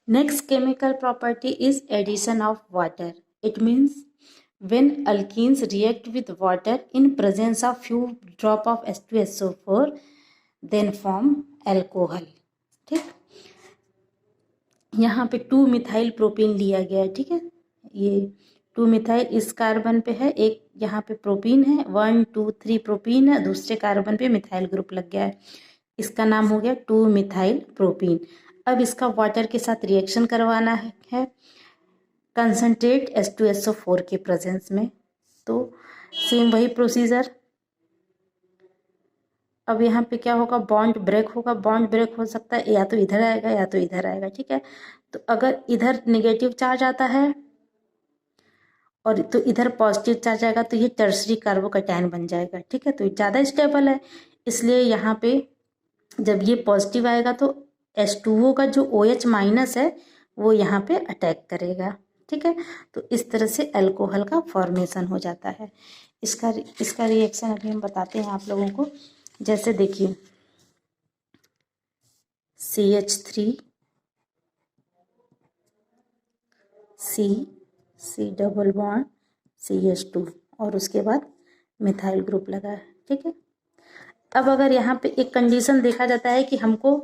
Next chemical property is addition of water. It means when alkenes react with water in presence of few drop of H2SO4 then form alcohol. ठीक, यहाँ पे 2 methyl propene लिया गया है. ठीक है, ये 2 मिथाइल इस कार्बन पे है, एक यहाँ पे प्रोपीन है, 1 2 3 प्रोपीन है, दूसरे कार्बन पे मिथाइल ग्रुप लग गया है. इसका नाम हो गया 2 मिथाइल प्रोपीन. अब इसका वाटर के साथ रिएक्शन करवाना है कंसंट्रेट H2SO4 के प्रेजेंस में. तो सेम वही प्रोसीजर. अब यहाँ पे क्या होगा, बॉन्ड ब्रेक होगा. बॉन्ड ब्रेक हो सकता है या तो इधर आएगा या तो इधर आएगा. ठीक है, तो अगर इधर नेगेटिव चार्ज आता है और तो इधर पॉजिटिव चार्ज आएगा तो ये टर्सरी कार्बोकैटायन बन जाएगा. ठीक है, तो ज़्यादा स्टेबल है, इसलिए यहाँ पे जब ये पॉजिटिव आएगा तो H2O का जो OH माइनस है वो यहाँ पे अटैक करेगा. ठीक है, तो इस तरह से अल्कोहल का फॉर्मेशन हो जाता है. इसका रिएक्शन अभी हम बताते हैं आप लोगों को. जैसे देखिए CH3 C double bond CH2 और उसके बाद मिथाइल ग्रुप लगा है. ठीक है, अब अगर यहाँ पे एक कंडीशन देखा जाता है कि हमको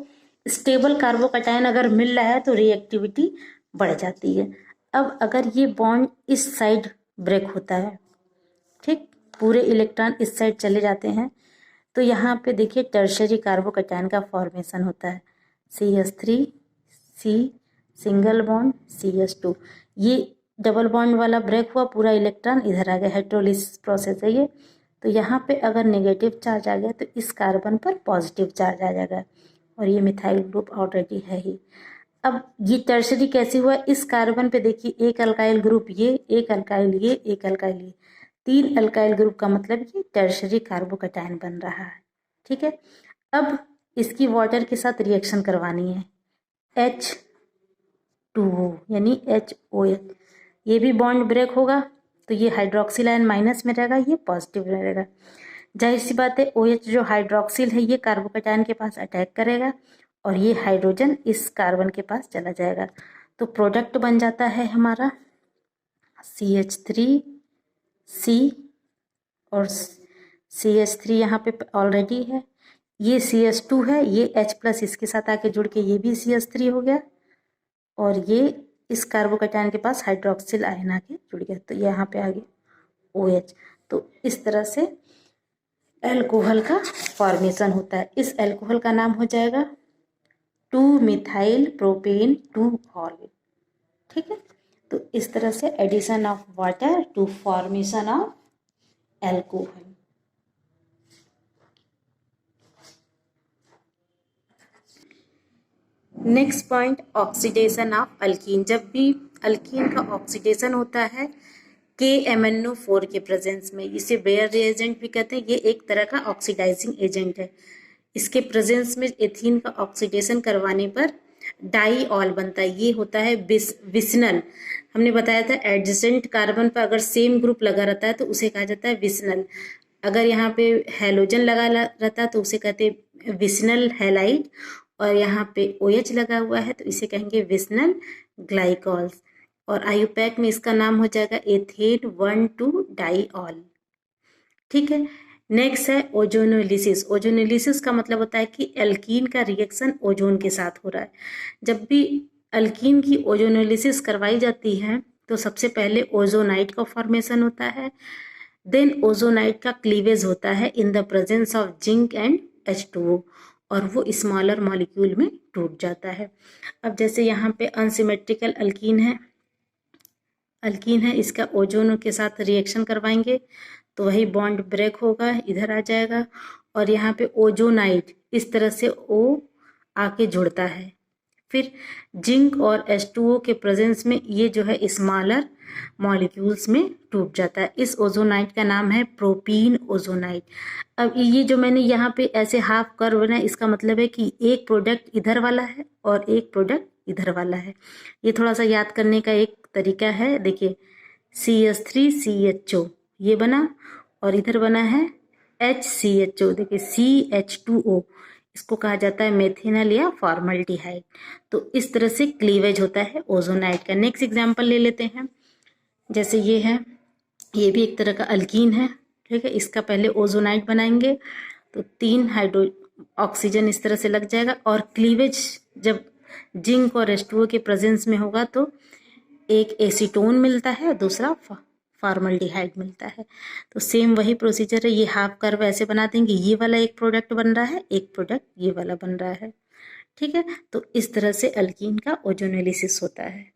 स्टेबल कार्बोकैटायन अगर मिल रहा है तो रिएक्टिविटी बढ़ जाती है. अब अगर ये बॉन्ड इस साइड ब्रेक होता है, ठीक, पूरे इलेक्ट्रॉन इस साइड चले जाते हैं, तो यहाँ पे देखिए टर्शरी कार्बोकैटायन का फॉर्मेशन होता है. CH3 C single bond CH2, ये डबल बॉन्ड वाला ब्रेक हुआ, पूरा इलेक्ट्रॉन इधर आ गया. हाइड्रोलिसिस प्रोसेस है ये. तो यहाँ पे अगर नेगेटिव चार्ज आ गया तो इस कार्बन पर पॉजिटिव चार्ज आ जाएगा और ये मिथाइल ग्रुप ऑलरेडी है ही. अब ये टर्शरी कैसे हुआ, इस कार्बन पे देखिए एक अल्काइल ग्रुप ये, एक अल्काइल ये, एक अल्काइल ये, 3 अल्काइल ग्रुप का मतलब ये टर्शरी कार्बोकैटायन बन रहा है. ठीक है, अब इसकी वाटर के साथ रिएक्शन करवानी है. H2O यानी HOH, ये भी बॉन्ड ब्रेक होगा तो ये हाइड्रोक्सिल आयन माइनस में रहेगा, ये पॉजिटिव में रहेगा. जाहिर सी बात है OH जो हाइड्रोक्सिल है ये कार्बोकैटायन के पास अटैक करेगा और ये हाइड्रोजन इस कार्बन के पास चला जाएगा. तो प्रोडक्ट बन जाता है हमारा CH3 C और CH3 यहाँ पे ऑलरेडी है, ये CH2 है, ये H प्लस इसके साथ आके जुड़ के ये भी CH3 हो गया और ये इस कार्बोकैटायन के पास हाइड्रोक्सिल आयन आके जुड़ गया तो यहाँ पे आ गया OH. तो इस तरह से अल्कोहल का फॉर्मेशन होता है. इस अल्कोहल का नाम हो जाएगा 2 मिथाइल प्रोपेन 2-ऑल. ठीक है, तो इस तरह से addition of water to formation of alcohol. Next point, oxidation of alkene. जब भी अल्कीन का ऑक्सीडेशन होता है KMnO4 के प्रेजेंस में, इसे बेयर रिएजेंट भी कहते हैं, ये एक तरह का ऑक्सीडाइजिंग एजेंट है. इसके प्रेजेंस में एथीन का ऑक्सीडेशन करवाने पर डाईऑल बनता है, ये होता है विसनल. हमने बताया था एडजेसेंट कार्बन पर अगर सेम ग्रुप लगा रहता है तो उसे कहा जाता है विसनल. अगर यहाँ पे हैलोजन लगा रहता है तो उसे कहते हैं विसनल हैलाइड और यहाँ पे OH लगा हुआ है तो इसे कहेंगे विसनल ग्लाइकॉल्स. और आयुपैक में इसका नाम हो जाएगा एथेन 1,2 डाईऑल. ठीक है, नेक्स्ट है ओजोनोलिसिस. ओजोनोलिसिस का मतलब होता है कि एल्कीन का रिएक्शन ओजोन के साथ हो रहा है. जब भी एल्कीन की ओजोनोलिसिस करवाई जाती है तो सबसे पहले ओजोनाइट का फॉर्मेशन होता है, देन ओजोनाइट का क्लीवेज होता है in the presence of zinc and H2O और वो स्मॉलर मॉलिक्यूल में टूट जाता है. अब जैसे यहाँ पे अनसिमेट्रिकल अल्कीन है, इसका ओजोन के साथ रिएक्शन करवाएंगे तो वही बॉन्ड ब्रेक होगा, इधर आ जाएगा और यहाँ पे ओजोनाइट इस तरह से O आके जुड़ता है. फिर जिंक और H2O के प्रेजेंस में ये जो है स्मॉलर मॉलिक्यूल्स में टूट जाता है. इस ओजोनाइट का नाम है प्रोपीन ओजोनाइट. अब ये जो मैंने यहाँ पे ऐसे हाफ कर्व बनाया, इसका मतलब है कि एक प्रोडक्ट इधर वाला है और एक प्रोडक्ट इधर वाला है. ये थोड़ा सा याद करने का एक तरीका है. देखिए CH3CHO ये बना और इधर बना है HCHO. देखिए CH2O इसको कहा जाता है मेथिनल या फॉर्मल्डिहाइड। तो इस तरह से क्लीवेज होता है ओजोनाइड का। नेक्स्ट एग्जांपल ले लेते हैं, जैसे ये है, ये भी एक तरह का अल्कीन है, ठीक है। इसका पहले ओजोनाइड बनाएंगे तो 3 हाइड्रो ऑक्सीजन इस तरह से लग जाएगा, और क्लीवेज जब जिंक और H2O के प्रेजेंस में होगा तो एक एसीटोन मिलता है, दूसरा फॉर्मल्डिहाइड मिलता है। तो सेम वही प्रोसीजर है, ये हाफ कर्व ऐसे बना देंगे, ये वाला एक प्रोडक्ट बन रहा है, एक प्रोडक्ट ये वाला बन रहा है, ठीक है। तो इस तरह से अल्कीन का ओजोनोलिसिस होता है।